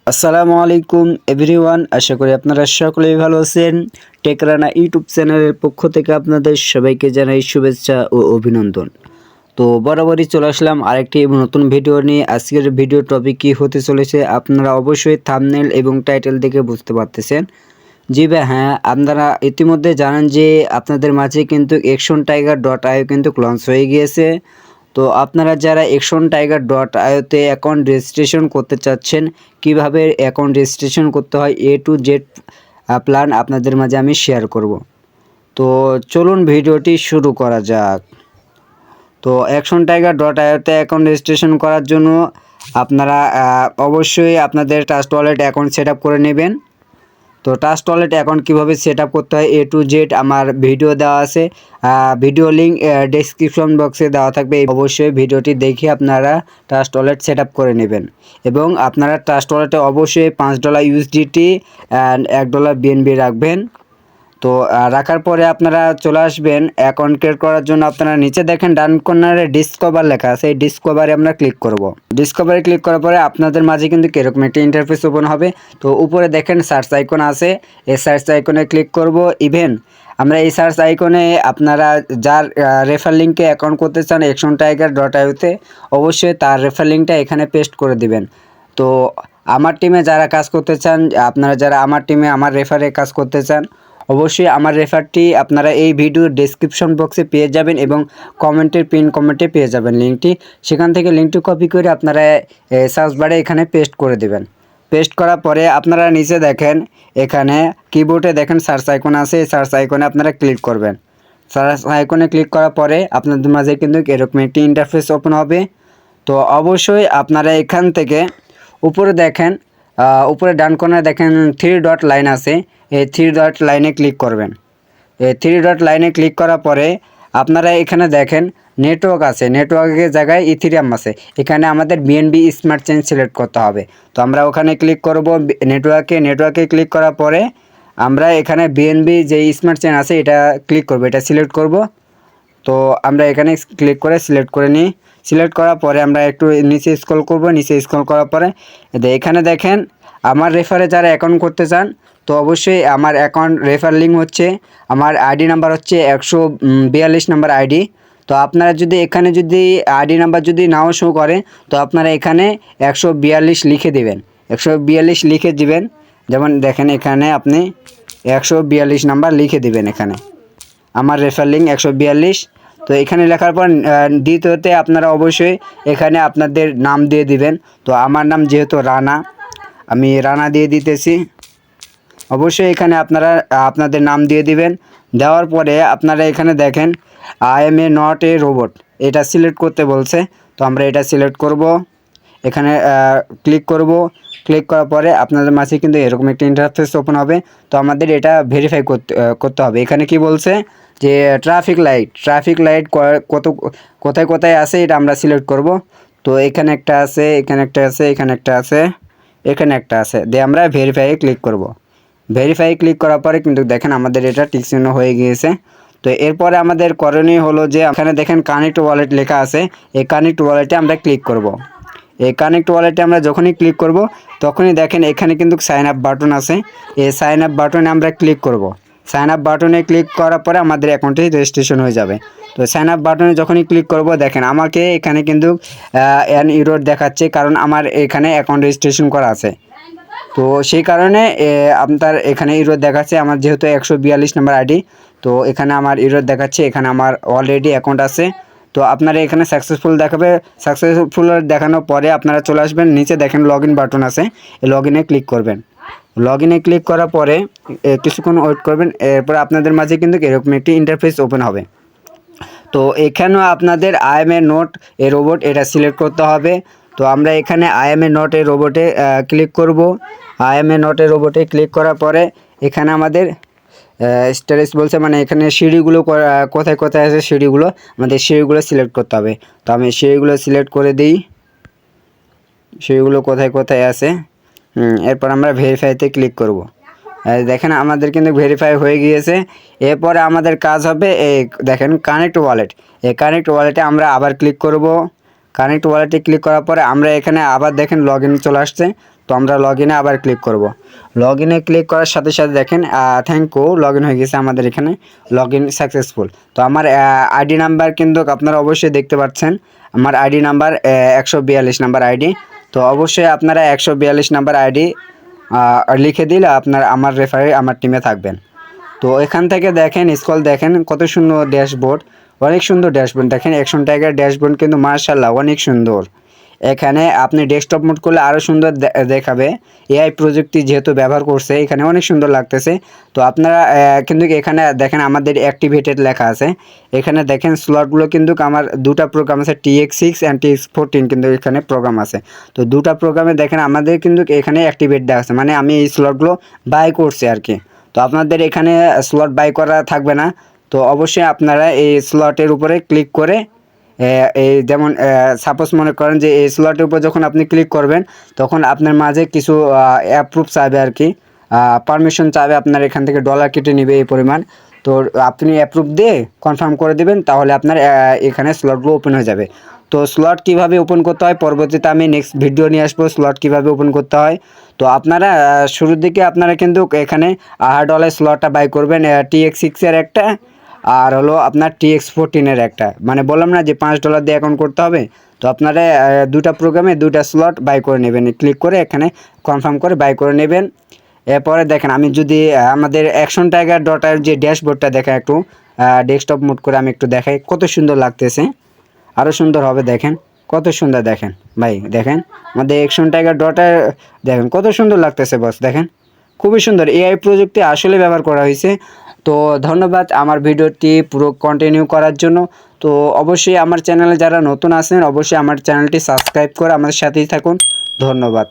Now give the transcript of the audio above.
আসসালামু আলাইকুম এভরিওয়ান, আশা করি আপনারা সকলেই ভালো আছেন। টেকরানা ইউটিউব চ্যানেলের পক্ষ থেকে আপনাদের সবাইকে জানাই শুভেচ্ছা ও অভিনন্দন। তো বরাবরই চলে আসলাম আরেকটি নতুন ভিডিও নিয়ে। আজকের ভিডিও টপিক কী হতে চলেছে আপনারা অবশ্যই থাম্বনেল এবং টাইটেল দেখে বুঝতে পারতেছেন। জি ভাই, হ্যাঁ, আপনারা ইতিমধ্যে জানেন যে আপনাদের মাঝে কিন্তু actiontiger.io কিন্তু লঞ্চ হয়ে গিয়েছে। তো আপনারা যারা actiontiger.io-তে অ্যাকাউন্ট রেজিস্ট্রেশন করতে চাচ্ছেন, কিভাবে অ্যাকাউন্ট রেজিস্ট্রেশন করতে হয় A to Z প্ল্যান আপনাদের মাঝে আমি শেয়ার করব। তো চলুন ভিডিওটি শুরু করা যাক। তো actiontiger.io-তে অ্যাকাউন্ট রেজিস্ট্রেশন করার জন্য আপনারা অবশ্যই আপনাদের trust wallet account set up করে নেবেন। তো ট্রাস্ট ওয়ালেট অ্যাকাউন্ট কীভাবে সেট আপ করতে হয় A to Z আমার ভিডিও দেওয়া আছে, ভিডিও লিঙ্ক ডেসক্রিপশন বক্সে দেওয়া থাকবে। অবশ্যই ভিডিওটি দেখে আপনারা ট্রাস্ট ওয়ালেট সেট আপ করে নেবেন এবং আপনারা ট্রাস্ট ওয়ালেটে অবশ্যই $5 USDT অ্যান্ড $1 BNB রাখবেন। তো রাখার পরে আপনারা চলে আসবেন অ্যাকাউন্ট ক্রিয়েট করার জন্য। আপনারা নিচে দেখেন ডান কর্নারে ডিসকভার লেখা আছে, এই ডিসকভারে আমরা ক্লিক করব। ডিসকভারে ক্লিক করার পরে আপনাদের মাঝে কিন্তু এরকম একটা ইন্টারফেস ওপেন হবে। তো উপরে দেখেন সার্চ আইকন আছে, এই সার্চ আইকনে ক্লিক করব। ইভেন আমরা এই সার্চ আইকনে আপনারা যার রেফার লিঙ্কে অ্যাকাউন্ট করতে চান actiontiger.io-তে অবশ্যই তার রেফার লিঙ্কটা এখানে পেস্ট করে দিবেন। তো আমার টিমে যারা কাজ করতে চান, আপনারা যারা আমার টিমে আমার রেফারে কাজ করতে চান, অবশ্যই আমার রেফারটি আপনারা এই ভিডিওর ডেসক্রিপশন বক্সে পেয়ে যাবেন এবং পিন কমেন্টে পেয়ে যাবেন লিঙ্কটি। সেখান থেকে লিঙ্কটি কপি করে আপনারা সার্চ বারে এখানে পেস্ট করে দেবেন। পেস্ট করার পরে আপনারা নিচে দেখেন এখানে কিবোর্ডে দেখেন সার্চ আইকন আছে, এই সার্চ আইকনে আপনারা ক্লিক করবেন। সার্চ আইকনে ক্লিক করার পরে আপনাদের মাঝে কিন্তু এরকম একটি ইন্টারফেস ওপেন হবে। তো অবশ্যই আপনারা এখান থেকে উপরে দেখেন, উপরে ডান কোণায় দেখেন 3 ডট লাইন আছে, এই 3 ডট লাইনে ক্লিক করবেন। এই 3 ডট লাইনে ক্লিক করার পরে আপনারা এখানে দেখেন নেটওয়ার্ক আছে, নেটওয়ার্কের জায়গায় ইথিরিয়াম আছে। এখানে আমাদের বিএনবি স্মার্ট চেইন সিলেক্ট করতে হবে। তো আমরা ওখানে ক্লিক করব নেটওয়ার্কে ক্লিক করার পরে আমরা এখানে বিএনবি যে স্মার্ট চেইন আছে এটা ক্লিক করব, এটা সিলেক্ট করব। তো আমরা এখানে ক্লিক করে সিলেক্ট করে নিই। সিলেক্ট করার পরে আমরা একটু নিচে স্ক্রল করব। নিচে স্ক্রল করার পরে এখানে দেখেন আমার রেফারে যারা অ্যাকাউন্ট করতে চান, তো অবশ্যই আমার অ্যাকাউন্ট রেফার লিঙ্ক হচ্ছে, আমার আইডি নাম্বার হচ্ছে 142 নাম্বার আইডি। তো আপনারা যদি এখানে যদি আইডি নাম্বার যদি নাও শো করে, তো আপনারা এখানে 142 লিখে দেবেন, 142 লিখে দিবেন। যেমন দেখেন এখানে আপনি 142 নাম্বার লিখে দিবেন। এখানে আমার রেফার লিঙ্ক 142। তো এখানে লেখার পর দ্বিতীয়তে আপনারা অবশ্যই এখানে আপনাদের নাম দিয়ে দিবেন। তো আমার নাম যেহেতু রানা, আমি রানা দিয়ে দিতেছি। অবশ্যই এখানে আপনারা আপনাদের নাম দিয়ে দিবেন। দেওয়ার পরে আপনারা এখানে দেখেন I am a not a robot, এটা সিলেক্ট করতে বলছে। তো আমরা এটা সিলেক্ট করব, এখানে ক্লিক করব। ক্লিক করার পরে আপনাদের মাঝে কিন্তু এরকম একটা ইন্টারফেস ওপেন হবে। তো আমাদের এটা ভেরিফাই করতে হবে। এখানে কি বলছে যে ট্রাফিক লাইট কোথায় কোথায় আছে এটা আমরা সিলেক্ট করব। তো এখানে একটা আছে, এখানে একটা আছে, এখানে একটা আছে, এখানে একটা আছে, দিয়ে আমরা ভেরিফাইয়ে ক্লিক করব। ভেরিফাই ক্লিক করার পরে কিন্তু দেখেন আমাদের এটা টিক চিহ্ন হয়ে গিয়েছে। তো এরপরে আমাদের করণীয় হলো যে এখানে দেখেন কানেক্ট ওয়ালেট লেখা আছে, এই কানেক্ট ওয়ালেটে আমরা ক্লিক করব। এই কানেক্ট ওয়ালেটে আমরা যখনই ক্লিক করব তখনই দেখেন এখানে কিন্তু সাইন আপ বাটন আছে, এই সাইন আপ বাটনে আমরা ক্লিক করব। সাইন আপ বাটনে ক্লিক করার পরে আমাদের অ্যাকাউন্টে রেজিস্ট্রেশন হয়ে যাবে। তো সাইন আপ বাটনে যখনই ক্লিক করব দেখেন আমাকে এখানে কিন্তু অ্যান ইরর দেখাচ্ছে, কারণ আমার এখানে অ্যাকাউন্ট রেজিস্ট্রেশন করা আছে। তো সেই কারণে আপনার এখানে ইরর দেখাচ্ছে, আমার যেহেতু 142 নাম্বার আইডি, তো এখানে আমার ইরর দেখাচ্ছে। এখানে আমার অলরেডি অ্যাকাউন্ট আছে। তো আপনারা এখানে সাকসেসফুল দেখাবে। সাকসেসফুল দেখানোর পরে আপনারা চলে আসবেন, নিচে দেখেন লগ ইন বাটন আছে, এই লগ ইনে ক্লিক করবেন। লগ ইনে ক্লিক করার পরে কিছুক্ষণ ওয়েট করবেন। এরপর আপনাদের মাঝে কিন্তু এরকম একটি ইন্টারফেস ওপেন হবে। তো এখানেও আপনাদের I am a not a robot এটা সিলেক্ট করতে হবে। তো আমরা এখানে I am a not a রোবটে ক্লিক করব। I am a not a রোবটে ক্লিক করার পরে এখানে আমাদের স্টোরেজ বলছে, মানে এখানে সিঁড়িগুলো কোথায় কোথায় আছে সিঁড়িগুলো আমাদের সিঁড়িগুলো সিলেক্ট করতে হবে। তো আমি সিঁড়িগুলো সিলেক্ট করে দিই, সিঁড়িগুলো কোথায় কোথায় আছে। এরপর আমরা ভেরিফাইতে ক্লিক করব। দেখেন আমাদের কিন্তু ভেরিফাই হয়ে গিয়েছে। এরপরে আমাদের কাজ হবে এই দেখেন কানেক্ট ওয়ালেট, এই কানেক্ট ওয়ালেটে আমরা আবার ক্লিক করব। কানেক্ট ওয়ালেটে ক্লিক করার পরে আমরা এখানে আবার দেখেন লগ ইন চলে আসছে। তো আমরা লগ ইনে আবার ক্লিক করব। লগ ইনে ক্লিক করার সাথে সাথে দেখেন থ্যাংক ইউ, লগ ইন হয়ে গেছে আমাদের এখানে, লগ ইন সাকসেসফুল। তো আমার আইডি নাম্বার কিন্তু আপনারা অবশ্যই দেখতে পাচ্ছেন, আমার আইডি নাম্বার 142 নাম্বার আইডি। তো অবশ্যই আপনারা 142 নাম্বার আইডি লিখে দিলে আপনার আমার রেফারে আমার টিমে থাকবেন। তো এখান থেকে দেখেন স্ক্রল দেখেন কত সুন্দর ড্যাশবোর্ড, অনেক সুন্দর ড্যাশবোর্ড দেখেন, অ্যাকশন ট্যাগের ড্যাশবোর্ড কিন্তু মাশাআল্লাহ অনেক সুন্দর। এখানে আপনি ডেস্কটপ মোড করলে আরও সুন্দর দেখাবে, এআই প্রযুক্তি যেহেতু ব্যবহার করছে এখানে অনেক সুন্দর লাগতেছে। তো আপনারা কিন্তু এখানে দেখেন আমাদের অ্যাক্টিভেটেড লেখা আছে, এখানে দেখেন স্লটগুলো কিন্তু আমার দুটা প্রোগ্রাম আছে, TX6 অ্যান্ড TX14 কিন্তু এখানে প্রোগ্রাম আছে। তো দুটা প্রোগ্রামে দেখেন আমাদের কিন্তু এখানে অ্যাক্টিভেট দেওয়া আছে, মানে আমি এই স্লটগুলো বাই করছি আর কি। তো আপনাদের এখানে স্লট বাই করা থাকবে না। তো অবশ্যই আপনারা এই স্লটের উপরে ক্লিক করে এই যেমন সাপোজ মনে করেন যে এই স্লটের উপর যখন আপনি ক্লিক করবেন তখন আপনার মাঝে কিছু অ্যাপ্রুভ চাইবে আর কি, পারমিশন চাইবে, আপনার এখান থেকে ডলার কেটে নেবে এই পরিমাণ। তো আপনি অ্যাপ্রুভ দিয়ে কনফার্ম করে দেবেন, তাহলে আপনার এখানে স্লটগুলো ওপেন হয়ে যাবে। তো স্লট কিভাবে ওপেন করতে হয় পরবর্তীতে আমি নেক্সট ভিডিও নিয়ে আসবো, স্লট কিভাবে ওপেন করতে হয়। তো আপনারা শুরুর দিকে আপনারা কিন্তু এখানে $100 স্লটটা বাই করবেন, TX6 এর একটা আর হলো আপনার TX14 এর একটা, মানে বললাম না যে $5 দিয়ে অ্যাকাউন্ট করতে হবে। তো আপনারা দুটা প্রোগ্রামে দুটা স্লট বাই করে নেবেন, ক্লিক করে এখানে কনফার্ম করে বাই করে নেবেন। এরপরে দেখেন আমি যদি আমাদের অ্যাকশন টাইগার ডটার যে ড্যাশবোর্ডটা দেখা একটু ডেস্কটপ মোড করে আমি একটু দেখাই, কত সুন্দর লাগতেছে, আরও সুন্দর হবে দেখেন, কত সুন্দর দেখেন ভাই, দেখেন আমাদের অ্যাকশন টাইগার ডটার দেখেন কত সুন্দর লাগতেছে বস, দেখেন খুবই সুন্দর, এআই প্রযুক্তি আসলে ব্যবহার করা হয়েছে। তো ধন্যবাদ আমার ভিডিওটি পুরো কন্টিনিউ করার জন্য। তো অবশ্যই আমার চ্যানেলে যারা নতুন আছেন অবশ্যই আমার চ্যানেলটি সাবস্ক্রাইব করে আমাদের সাথেই থাকুন। ধন্যবাদ।